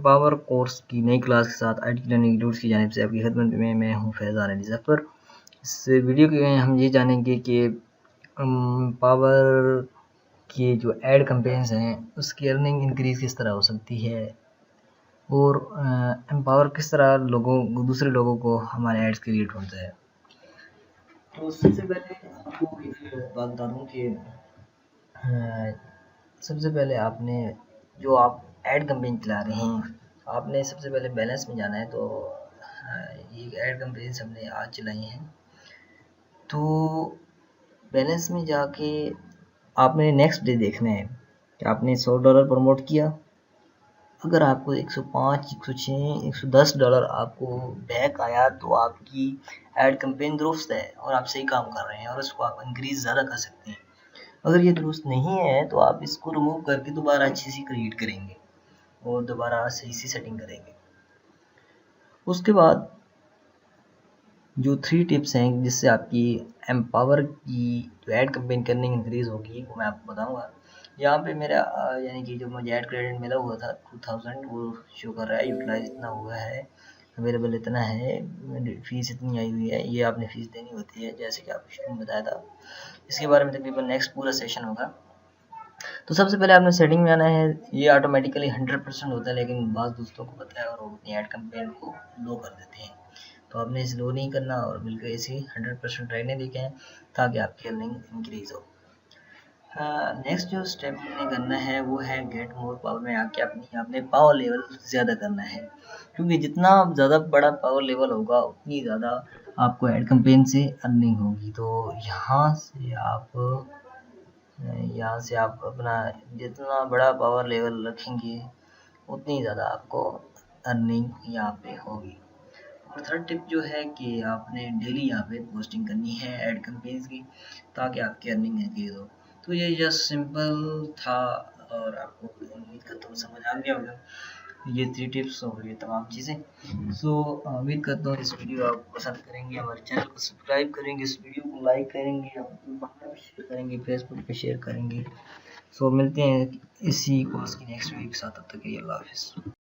Empower course की नई class के साथ आईटी लर्निंग इंस्टीट्यूट की जानिब से आपकी खिदमत में मैं हूं फैज़ान अली ज़फ़र। इस वीडियो में हम ये जानेंगे कि एम्पावर के जो एड कैंपेन्स हैं उसकी अर्निंग इंक्रीज़ किस तरह हो सकती है और एम्पावर किस तरह दूसरे लोगों को हमारे एड्स के लिए ढूंढता है। तो सबसे पहले आपको एक बात बता दूँ कि सबसे पहले आपने जो आप ऐड कैंपेन चला रहे हैं आपने सबसे पहले बैलेंस में जाना है। तो ये ऐड कैंपेन हमने आज चलाई हैं, तो बैलेंस में जाके आपने नेक्स्ट डे देखना है कि आपने $100 प्रमोट किया। अगर आपको 105, 106, $110 आपको बैक आया तो आपकी ऐड कैंपेन दुरुस्त है और आप सही काम कर रहे हैं और उसको आप इंक्रीज ज़्यादा कर सकते हैं। अगर ये दुरुस्त नहीं है तो आप इसको रिमूव करके दोबारा अच्छी सी क्रिएट करेंगे और दोबारा सही सी सेटिंग करेंगे। उसके बाद जो 3 टिप्स हैं जिससे आपकी एम्पावर की जो ऐड कैंपेन करनी इंक्रीज होगी वो मैं आपको बताऊंगा। यहाँ पे मेरा यानी कि जो मुझे ऐड क्रेडिट मिला हुआ था 2000 वो शो कर रहा है, यूटिलाइज इतना हुआ है, अवेलेबल इतना है, फीस इतनी आई हुई है, ये आपने फीस देनी होती है जैसे कि आपको शुरू में बताया था। इसके बारे में तकरीबन नेक्स्ट पूरा सेशन होगा। तो सबसे पहले आपने सेटिंग में आना है। ये ऑटोमेटिकली 100% होता है लेकिन बाज़ दोस्तों को पता है और वो अपनी ऐड कैंपेन को लो कर देते हैं, तो आपने इसे लो नहीं करना और बिल्कुल ऐसे 100% रहने देते हैं ताकि आपकी अर्निंग इंक्रीज हो। नेक्स्ट जो स्टेप आपने करना है वो है गेट मोर पावर में आके आपने पावर लेवल ज़्यादा करना है, क्योंकि जितना ज़्यादा बड़ा पावर लेवल होगा उतनी ज़्यादा आपको ऐड कैंपेन से अर्निंग होगी। तो यहाँ से आप अपना जितना बड़ा पावर लेवल रखेंगे उतनी ज़्यादा आपको अर्निंग यहाँ पे होगी। और थर्ड टिप जो है कि आपने डेली यहाँ पे पोस्टिंग करनी है ऐड कैंपेन्स की ताकि आपकी अर्निंग इंक्रीज हो। तो ये जस्ट सिंपल था और आपको उम्मीद करता हूँ समझ आ गया होगा ये 3 टिप्स और ये तमाम चीज़ें। सो उम्मीद करता हूँ इस वीडियो आप पसंद करेंगे, हमारे चैनल को सब्सक्राइब करेंगे, इस वीडियो को लाइक करेंगे, बाहर भी शेयर करेंगे, फेसबुक पे शेयर करेंगे। सो मिलते हैं इसी कोर्स की नेक्स्ट वीडियो के साथ, तब तक के लिए अल्लाह हाफिज़।